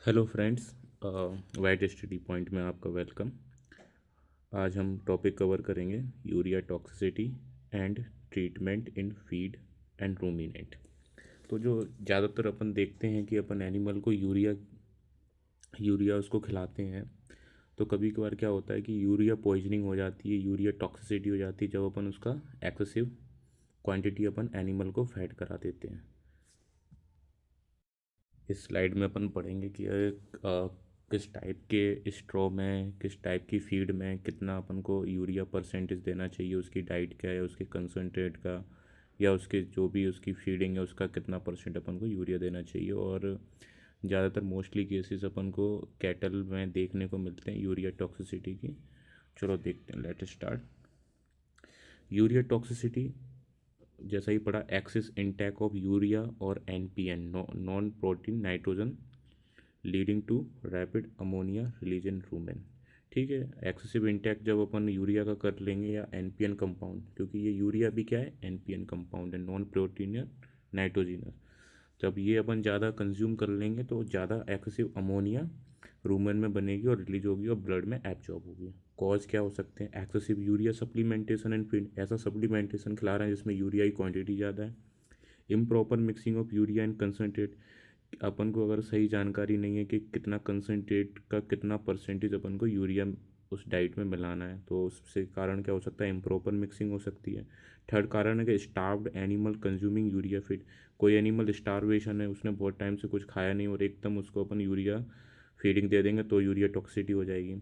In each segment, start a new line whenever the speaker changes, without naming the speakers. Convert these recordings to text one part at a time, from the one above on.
Hello friends, white study point में आपका welcome. आज हम टॉपिक कवर करेंगे urea toxicity and treatment in feed and ruminant. तो जो ज़्यादातर अपन देखते हैं कि अपन एनिमल को यूरिया यूरिया उसको खिलाते हैं, तो कभी कभार क्या होता है कि यूरिया पॉइजनिंग हो जाती है, यूरिया टॉक्सिसिटी हो जाती है जब अपन उसका एक्सेसिव क्वांटिटी अपन एनिमल को फैट करा देते हैं। इस स्लाइड में अपन पढ़ेंगे कि किस टाइप के स्ट्रॉ में, किस टाइप की फीड में कितना अपन को यूरिया परसेंटेज देना चाहिए, उसकी डाइट क्या है, उसके कंसनट्रेट का या उसके जो भी उसकी फीडिंग है उसका कितना परसेंट अपन को यूरिया देना चाहिए। और ज़्यादातर मोस्टली केसेस अपन को कैटल में देखने को मिलते हैं यूरिया टॉक्सिसिटी की। चलो देखते हैं, लेट स्टार्ट। यूरिया टॉक्सिसिटी जैसा ही पढ़ा, एक्सिस इंटैक ऑफ यूरिया और NPN, non protein nitrogen leading to rapid ammonia release in rumen. ठीक है, एक्सेसिव इंटैक जब अपन यूरिया का कर लेंगे या एनपीएन कंपाउंड, क्योंकि ये यूरिया भी क्या है, एनपीएन कंपाउंड है, नॉन प्रोटीन या नाइट्रोजिनस। जब ये अपन ज़्यादा कंज्यूम कर लेंगे तो ज़्यादा एक्सेसिव अमोनिया रूमेन में बनेगी और रिलीज होगी और ब्लड में एब्जॉर्ब होगी। कॉज क्या हो सकते हैं? Excessive urea supplementation and feed, ऐसा सप्लीमेंटेशन खिला रहे हैं जिसमें यूरिया की क्वांटिटी ज़्यादा है। Improper mixing of urea and concentrate, अपन को अगर सही जानकारी नहीं है कि कितना कंसनट्रेट का कितना परसेंटेज अपन को यूरिया उस डाइट में मिलाना है, तो उससे कारण क्या हो सकता है? इम्प्रॉपर मिक्सिंग हो सकती है। थर्ड कारण है कि starved animal consuming urea feed, कोई एनिमल स्टारवेशन है, उसने बहुत टाइम से कुछ खाया नहीं और एकदम उसको अपन यूरिया फीडिंग दे देंगे तो यूरिया टॉक्सिटी हो जाएगी।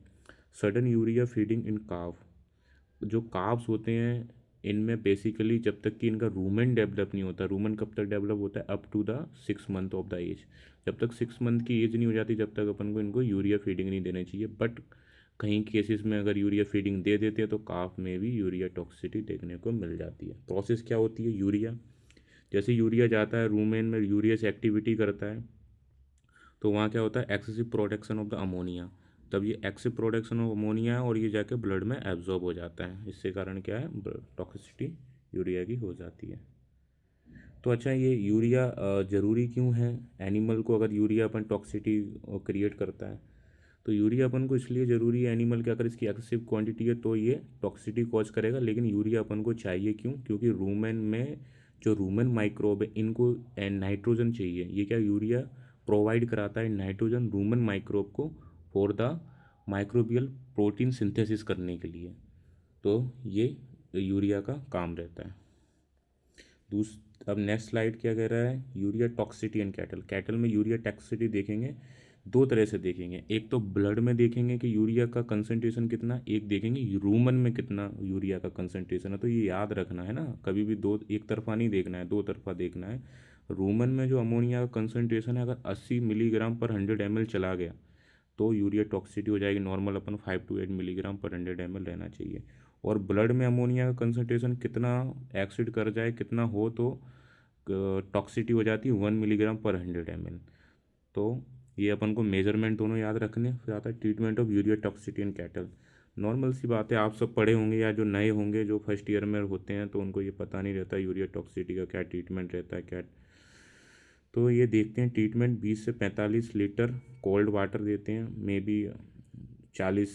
सडन यूरिया फीडिंग इन काव, जो काव्स होते हैं इनमें बेसिकली जब तक कि इनका रूमेन डेवलप नहीं होता, रूमेन कब तक डेवलप होता है? Up to the 6 month of the age. जब तक 6 मंथ की एज नहीं हो जाती जब तक अपन को इनको यूरिया फीडिंग नहीं देना चाहिए। बट कहीं केसेस में अगर यूरिया फीडिंग दे देते हैं तो काफ में भी यूरिया टॉक्सिसिटी देखने को मिल जाती है। प्रोसेस क्या होती है? यूरिया, जैसे यूरिया जाता है रूमेन में, यूरिया से एक्टिविटी करता है तो वहाँ क्या होता है? Excessive production of the ammonia. तब ये एक्सेसिव प्रोडक्शन ऑफ अमोनिया है और ये जाके ब्लड में एब्जॉर्ब हो जाता है। इससे कारण क्या है? टॉक्सिसिटी यूरिया की हो जाती है। तो अच्छा, ये यूरिया ज़रूरी क्यों है एनिमल को? अगर यूरिया अपन टॉक्सिटी क्रिएट करता है तो यूरिया अपन को इसलिए ज़रूरी है एनिमल के, अगर इसकी एक्सेसिव क्वांटिटी है तो ये टॉक्सिटी कॉज करेगा। लेकिन यूरिया अपन को चाहिए क्यों? क्योंकि रूमेन में जो रूमेन माइक्रोब है इनको नाइट्रोजन चाहिए। ये क्या यूरिया प्रोवाइड कराता है? नाइट्रोजन रूमेन माइक्रोब को for the microbial protein synthesis करने के लिए। तो ये यूरिया का काम रहता है। अब नेक्स्ट स्लाइड क्या कह रहा है? Urea toxicity and cattle. Cattle में यूरिया टॉक्सिटी देखेंगे, दो तरह से देखेंगे। एक तो ब्लड में देखेंगे कि यूरिया का कंसंट्रेशन कितना, एक देखेंगे रूमन में कितना यूरिया का कंसंट्रेशन है। तो ये याद रखना है ना, कभी भी दो एक तरफा नहीं देखना है, दो तरफा देखना है। रूमन में जो अमोनिया का कंसंट्रेशन है अगर 80 मिलीग्राम पर 100 ml चला गया तो यूरिया टॉक्सिटी हो जाएगी। नॉर्मल अपन 5 to 8 मिलीग्राम पर 100 ml रहना चाहिए। और ब्लड में अमोनिया का कंसनट्रेशन कितना एक्सिड कर जाए, कितना हो तो टॉक्सिटी हो जाती है 1 mg/100 ml। तो ये अपन को मेजरमेंट दोनों याद रखने। फिर आता है treatment of urea toxicity in cattle. Normal सी बात है, आप सब पढ़े होंगे या जो नए होंगे जो फर्स्ट ईयर में होते हैं तो उनको ये पता नहीं रहता यूरिया टॉक्सिटी का क्या ट्रीटमेंट रहता है क्या। तो ये देखते हैं ट्रीटमेंट। 20 से 45 लीटर कोल्ड वाटर देते हैं, मे बी 40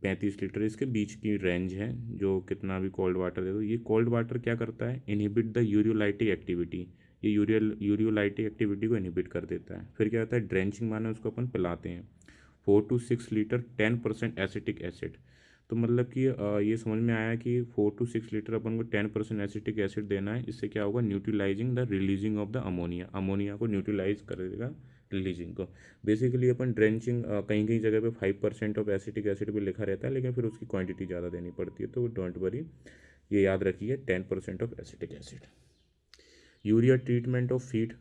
35 लीटर इसके बीच की रेंज है जो कितना भी कोल्ड वाटर दे दो। ये कोल्ड वाटर क्या करता है? Inhibit the ureolytic activity. ये यूरियोलाइटिक एक्टिविटी को इनहिबिट कर देता है। फिर क्या होता है? ड्रेंचिंग, माने उसको अपन पिलाते हैं। 4 to 6 लीटर 10% एसिटिक एसिड। तो मतलब कि ये समझ में आया कि 4 to 6 लीटर अपन को 10% एसिटिक एसिड देना है। इससे क्या होगा? Neutralising the releasing of the ammonia, ammonia को न्यूट्रलाइज करेगा, रिलीजिंग को। बेसिकली अपन ड्रेंचिंग, कहीं कहीं जगह पे 5% ऑफ एसिटिक एसिड भी लिखा रहता है लेकिन फिर उसकी क्वांटिटी ज़्यादा देनी पड़ती है, तो डोंट वरी, ये याद रखिए 10% of acetic acid. Urea treatment of feed.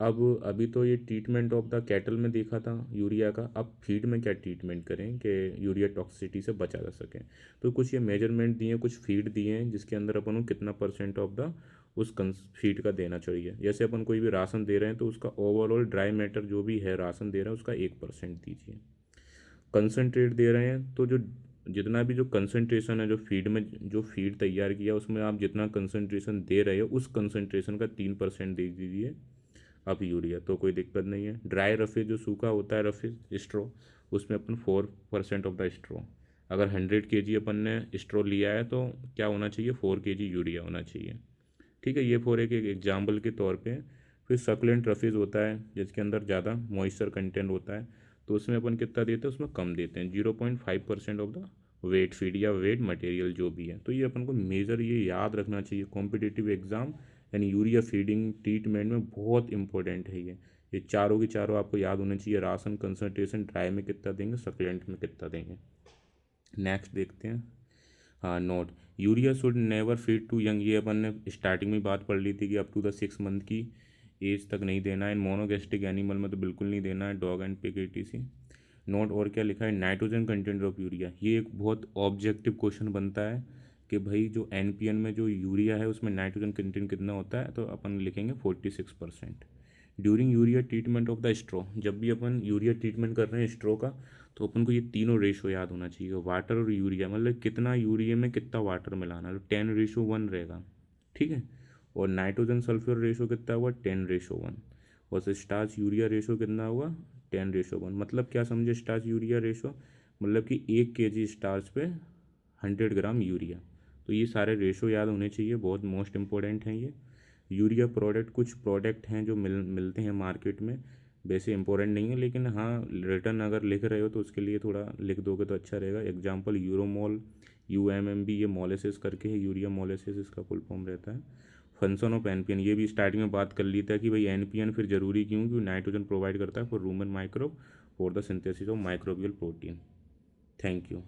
अब अभी तो ये ट्रीटमेंट ऑफ द कैटल में देखा था यूरिया का, अब फीड में क्या ट्रीटमेंट करें कि यूरिया टॉक्सिसिटी से बचा जा सके। तो कुछ ये मेजरमेंट दिए, कुछ फीड दिए हैं जिसके अंदर अपन को कितना परसेंट ऑफ द उस फीड का देना चाहिए। जैसे अपन कोई भी राशन दे रहे हैं तो उसका ओवरऑल ड्राई मैटर जो भी है राशन दे रहे हैं उसका 1% दीजिए। कंसनट्रेट दे रहे हैं तो जो जितना भी जो कंसंट्रेशन है जो फीड में, जो फीड तैयार किया उसमें आप जितना कंसंट्रेशन दे रहे हो उस कंसंट्रेशन का 3% दे दीजिए अब यूरिया, तो कोई दिक्कत नहीं है। ड्राई रफेज जो सूखा होता है रफेज स्ट्रॉ, उसमें अपन 4% ऑफ द स्ट्रॉ, अगर 100 kg अपन ने स्ट्रॉ लिया है तो क्या होना चाहिए, 4 kg यूरिया होना चाहिए। ठीक है, ये फॉर एक एग्जाम्पल के तौर पे। फिर सक्लेंट रफेज होता है जिसके अंदर ज़्यादा मॉइस्चर कंटेंट होता है, तो उसमें अपन कितना देते हैं, उसमें कम देते हैं, 0.5% ऑफ द वेट फीड या वेट मटेरियल जो भी है। तो ये अपन को मेजर ये याद रखना चाहिए competitive exam and urea feeding treatment में बहुत इंपॉर्टेंट है ये चारों की चारों आपको याद होने चाहिए। राशन कंसनट्रेशन ड्राई में कितना देंगे, सक्लेंट में कितना देंगे। नेक्स्ट देखते हैं। हाँ, note, urea should never feed to young, ये अपन ने स्टार्टिंग में बात पढ़ ली थी कि अप टू द 6 मंथ की एज तक नहीं देना है। मोनोगेस्टिक एनिमल में तो बिल्कुल नहीं देना है, dog and pig etc। Note, और क्या लिखा है, नाइट्रोजन कंटेंट ऑफ यूरिया, ये एक बहुत ऑब्जेक्टिव क्वेश्चन बनता है कि भाई जो एनपीएन में जो यूरिया है उसमें नाइट्रोजन कंटेंट कितना होता है, तो अपन लिखेंगे 46%। During urea treatment of the straw, जब भी अपन यूरिया ट्रीटमेंट कर रहे हैं स्ट्रॉ का, तो अपन को ये तीनों रेशो याद होना चाहिए, वाटर और यूरिया, मतलब कितना यूरिया में कितना वाटर मिलाना है, तो 10:1 रहेगा। ठीक है, और नाइट्रोजन सल्फ्यूर रेशो कितना हुआ, 10:1, और स्टार्च यूरिया रेशो कितना हुआ, 10:1। मतलब क्या समझे स्टार्च यूरिया रेशो, मतलब कि 1 kg स्टार्च पे 100 ग्राम यूरिया। तो ये सारे रेशो याद होने चाहिए, बहुत मोस्ट इंपॉर्टेंट हैं ये। यूरिया प्रोडक्ट, कुछ प्रोडक्ट हैं जो मिलते हैं मार्केट में, वैसे इंपॉर्टेंट नहीं है, लेकिन हाँ रिटर्न अगर लिख रहे हो तो उसके लिए थोड़ा लिख दोगे तो अच्छा रहेगा। एग्जांपल यूरोमोल, यूएमएमबी, ये मोलेसिस करके है, यूरिया मोलेसिस इसका फुल फॉर्म रहता है। फंक्शन ऑफ एनपीएन, ये भी स्टार्टिंग में बात कर ली था कि भाई एनपीएन फिर जरूरी क्यों, क्योंकि नाइट्रोजन प्रोवाइड करता है for Roman microbe for the synthesis of microbial protein. Thank you.